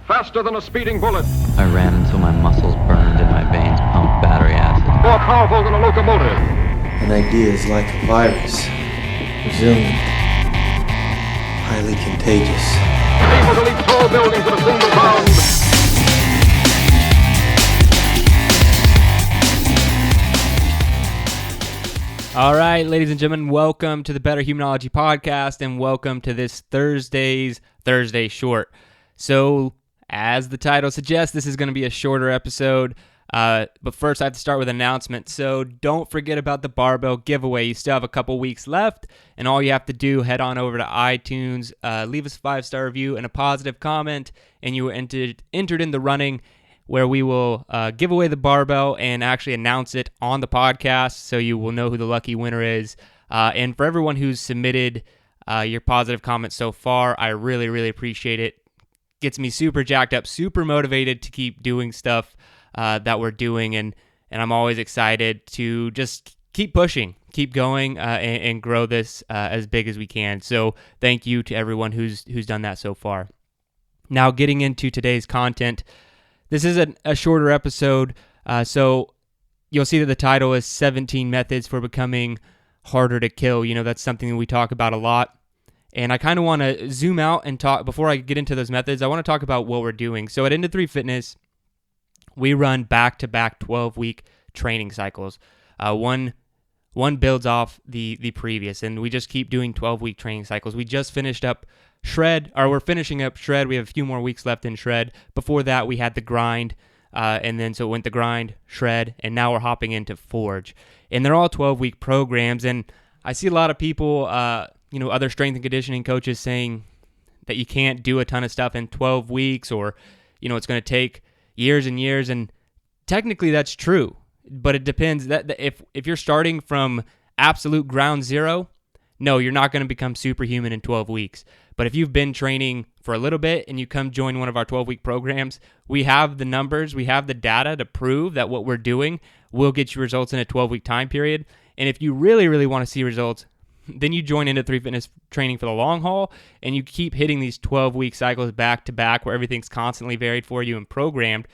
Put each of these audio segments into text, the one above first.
faster than a speeding bullet, I ran until my muscles burned and my veins pumped battery acid. more powerful than a locomotive. An idea is like a virus, resilient, highly contagious. Able to leap tall buildings at a single bound. All right, ladies and gentlemen, welcome to the Better Humanology Podcast, and welcome to this Thursday's Thursday Short. So, as the title suggests, this is going to be a shorter episode, but first I have to start with an announcement. So, don't forget about the barbell giveaway. You still have a couple weeks left, and all you have to do, head on over to iTunes, leave us a 5-star review and a positive comment, and you were entered in the running, where we will give away the barbell and actually announce it on the podcast, so you will know who the lucky winner is. And for everyone who's submitted your positive comments so far, I really, really appreciate it. Gets me super jacked up, super motivated to keep doing stuff that we're doing, and I'm always excited to just keep pushing, keep going, and grow this as big as we can. So thank you to everyone who's done that so far. Now, getting into today's content. This is a shorter episode, so you'll see that the title is 17 Methods for Becoming Harder to Kill. You know, that's something that we talk about a lot. And I kind of want to zoom out and talk, before I get into those methods, I want to talk about what we're doing. So at Into 3 Fitness, we run back-to-back 12-week training cycles. One builds off the previous, and we just keep doing 12-week training cycles. We just finished up Shred, or we're finishing up Shred. We have a few more weeks left in Shred. Before that, we had the Grind, and then so it went the Grind, Shred, and now we're hopping into Forge. And they're all 12-week programs, and I see a lot of people, other strength and conditioning coaches saying that you can't do a ton of stuff in 12 weeks, or, it's going to take years and years, and technically that's true, but it depends. That if you're starting from absolute ground zero, no, you're not going to become superhuman in 12 weeks. But if you've been training for a little bit and you come join one of our 12-week programs, we have the numbers, we have the data to prove that what we're doing will get you results in a 12-week time period. And if you really, really want to see results, then you join Into 3 Fitness training for the long haul, and you keep hitting these 12-week cycles back to back where everything's constantly varied for you and programmed.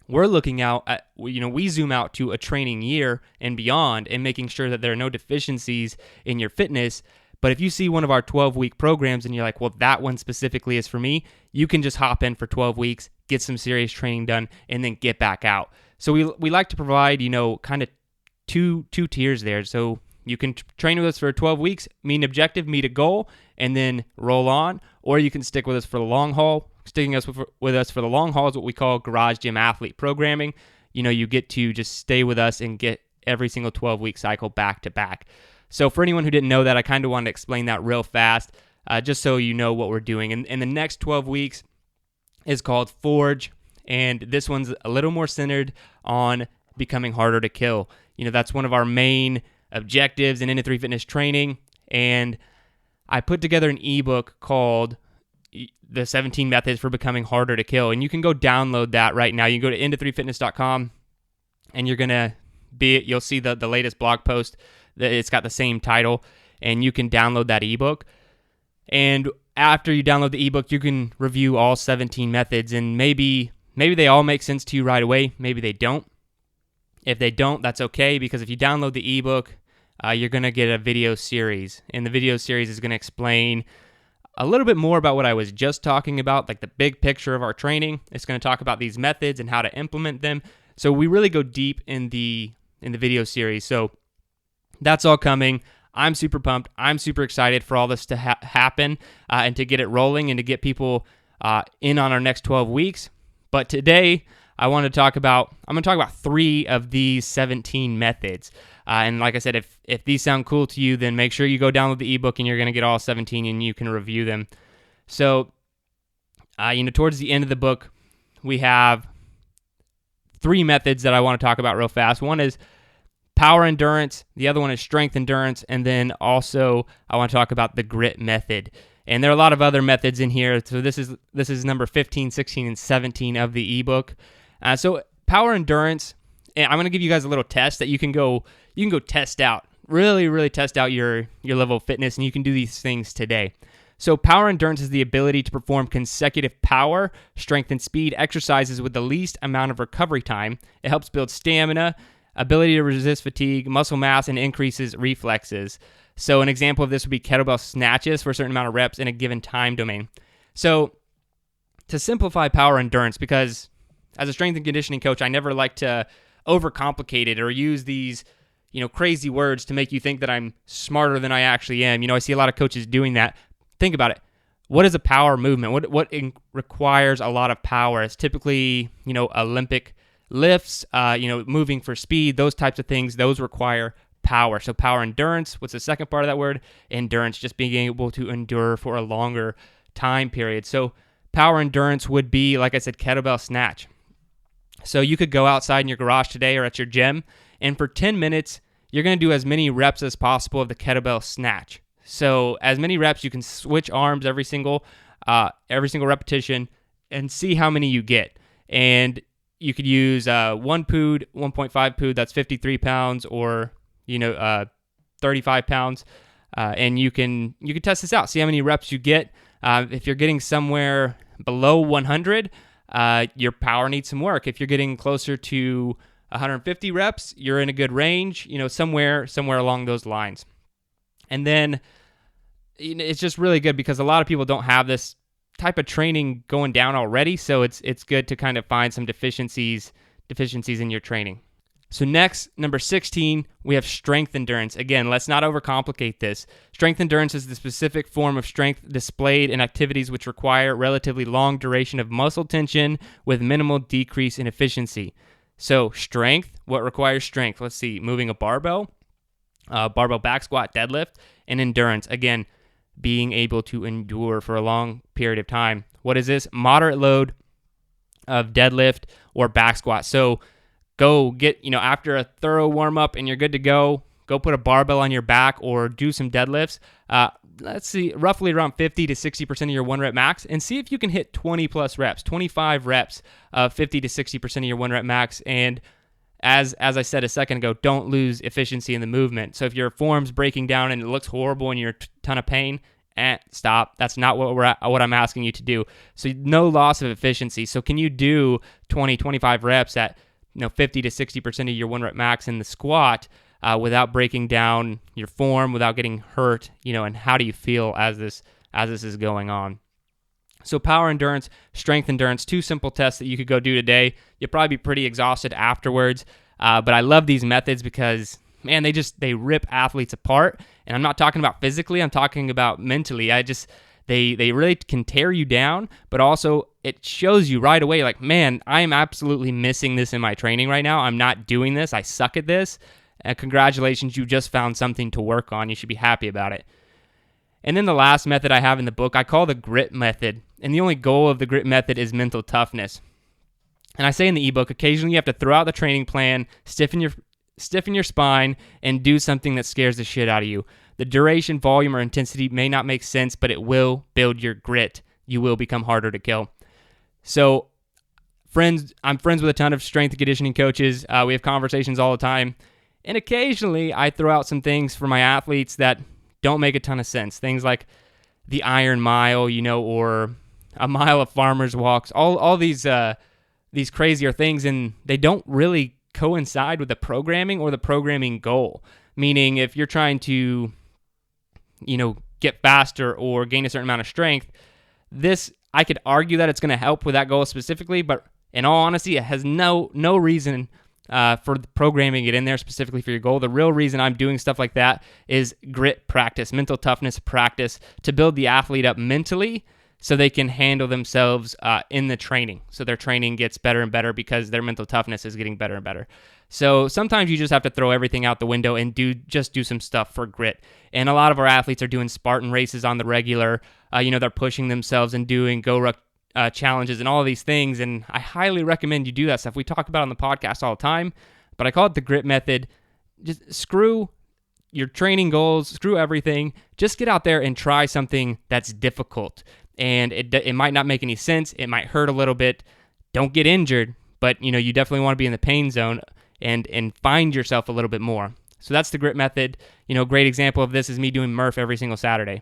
We're looking out at, we zoom out to a training year and beyond and making sure that there are no deficiencies in your fitness. But if you see one of our 12-week programs and you're like, well, that one specifically is for me, you can just hop in for 12 weeks, get some serious training done, and then get back out. So we like to provide, kind of two tiers there. So you can train with us for 12 weeks, meet an objective, meet a goal, and then roll on. Or you can stick with us for the long haul. Sticking with us for the long haul is what we call garage gym athlete programming. You get to just stay with us and get every single 12-week cycle back to back. So for anyone who didn't know that, I kind of wanted to explain that real fast, just so you know what we're doing. And the next 12 weeks is called Forge, and this one's a little more centered on becoming harder to kill. That's one of our main objectives in Into 3 Fitness training, and I put together an ebook called The 17 Methods for Becoming Harder to Kill, and you can go download that right now. You can go to into3fitness.com, and you'll see the latest blog post. It's got the same title, and you can download that ebook. And after you download the ebook, you can review all 17 methods, and maybe they all make sense to you right away. Maybe they don't. If they don't, that's okay, because if you download the ebook, you're going to get a video series, and the video series is going to explain a little bit more about what I was just talking about, like the big picture of our training. It's going to talk about these methods and how to implement them. So we really go deep in the video series. So that's all coming. I'm super pumped. I'm super excited for all this to happen and to get it rolling and to get people in on our next 12 weeks. But today, I'm going to talk about 3 of these 17 methods. And like I said, if these sound cool to you, then make sure you go download the ebook and you're going to get all 17 and you can review them. So, towards the end of the book, we have 3 methods that I want to talk about real fast. One is power endurance, the other one is strength endurance, and then also I want to talk about the grit method. And there are a lot of other methods in here. So this is number 15, 16, and 17 of the ebook. So power endurance, and I'm going to give you guys a little test that you can go test out. Really, really test out your level of fitness, and you can do these things today. So power endurance is the ability to perform consecutive power, strength, and speed exercises with the least amount of recovery time. It helps build stamina, ability to resist fatigue, muscle mass, and increases reflexes. So an example of this would be kettlebell snatches for a certain amount of reps in a given time domain. So to simplify power endurance, because as a strength and conditioning coach, I never like to overcomplicate it or use these, crazy words to make you think that I'm smarter than I actually am. I see a lot of coaches doing that. Think about it. What is a power movement? What requires a lot of power? It's typically, Olympic lifts, moving for speed, those types of things. Those require power. So power endurance, what's the second part of that word? Endurance, just being able to endure for a longer time period. So power endurance would be, like I said, kettlebell snatch. So you could go outside in your garage today or at your gym, and for 10 minutes, you're going to do as many reps as possible of the kettlebell snatch. So as many reps, you can switch arms every single repetition and see how many you get. And you could use 1 pood, 1.5 pood, that's 53 pounds, or 35 pounds. And you can test this out, see how many reps you get. If you're getting somewhere below 100, your power needs some work. If you're getting closer to 150 reps, you're in a good range, somewhere along those lines. And then it's just really good because a lot of people don't have this type of training going down already, so it's good to kind of find some deficiencies in your training. So next, number 16, we have strength endurance. Again, let's not overcomplicate this. Strength endurance is the specific form of strength displayed in activities which require relatively long duration of muscle tension with minimal decrease in efficiency. So strength, what requires strength? Let's see, moving a barbell back squat, deadlift, and endurance. Again, being able to endure for a long period of time. What is this? Moderate load of deadlift or back squat. So go get, after a thorough warm up and you're good to go put a barbell on your back or do some deadlifts. Let's see, roughly around 50 to 60% of your 1 rep max, and see if you can hit 20 plus reps, 25 reps of 50 to 60% of your 1 rep max. And as I said a second ago, don't lose efficiency in the movement. So if your form's breaking down and it looks horrible and you're a ton of pain, stop. That's not what I'm asking you to do. So no loss of efficiency. So can you do 20, 25 reps at 50 to 60% of your 1 rep max in the squat without breaking down your form, without getting hurt, and how do you feel as this is going on? So power endurance, strength endurance, 2 simple tests that you could go do today. You'll probably be pretty exhausted afterwards, but I love these methods because, man, they rip athletes apart. And I'm not talking about physically, I'm talking about mentally. They really can tear you down, but also it shows you right away, like, man, I am absolutely missing this in my training right now. I'm not doing this. I suck at this. Congratulations, you just found something to work on. You should be happy about it. And then the last method I have in the book, I call the grit method. And the only goal of the grit method is mental toughness. And I say in the ebook, occasionally you have to throw out the training plan, stiffen your spine, and do something that scares the shit out of you. The duration, volume, or intensity may not make sense, but it will build your grit. You will become harder to kill. So, I'm friends with a ton of strength and conditioning coaches. We have conversations all the time. And occasionally I throw out some things for my athletes that don't make a ton of sense. Things like the Iron Mile, or a mile of farmers walks, all these crazier things, and they don't really coincide with the programming or the programming goal. Meaning if you're trying to, get faster or gain a certain amount of strength, I could argue that it's going to help with that goal specifically, but in all honesty, it has no reason for programming it in there specifically for your goal. The real reason I'm doing stuff like that is grit practice, mental toughness practice, to build the athlete up mentally so they can handle themselves in the training. So their training gets better and better because their mental toughness is getting better and better. So sometimes you just have to throw everything out the window and do some stuff for grit. And a lot of our athletes are doing Spartan races on the regular. They're pushing themselves and doing GoRuck challenges and all of these things, and I highly recommend you do that stuff. We talk about it on the podcast all the time, but I call it the grit method. Just screw your training goals, screw everything. Just get out there and try something that's difficult, and it might not make any sense. It might hurt a little bit. Don't get injured, but you definitely want to be in the pain zone and find yourself a little bit more. So that's the grit method. Great example of this is me doing Murph every single Saturday.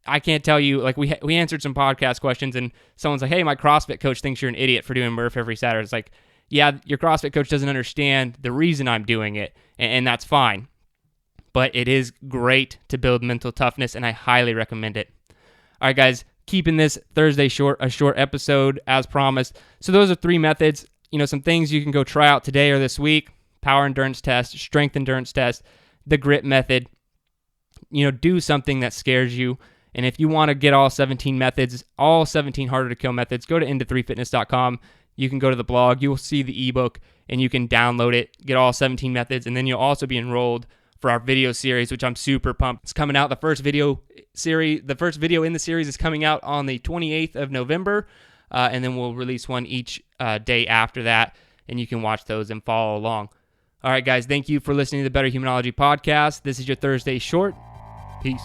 I can't tell you, like we answered some podcast questions and someone's like, hey, my CrossFit coach thinks you're an idiot for doing Murph every Saturday. It's like, yeah, your CrossFit coach doesn't understand the reason I'm doing it, and that's fine. But it is great to build mental toughness, and I highly recommend it. All right, guys, keeping this Thursday a short episode as promised. So those are 3 methods, some things you can go try out today or this week: power endurance test, strength endurance test, the grit method. Do something that scares you. And if you want to get all 17 methods, all 17 harder to kill methods, go to into3fitness.com. You can go to the blog, you will see the ebook, and you can download it, get all 17 methods, and then you'll also be enrolled for our video series, which I'm super pumped. It's coming out. The first video in the series is coming out on the 28th of November, and then we'll release one each day after that, and you can watch those and follow along. All right, guys, thank you for listening to the Better Humanology podcast. This is your Thursday Short. Peace.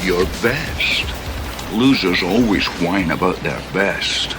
Your best. Losers always whine about their best.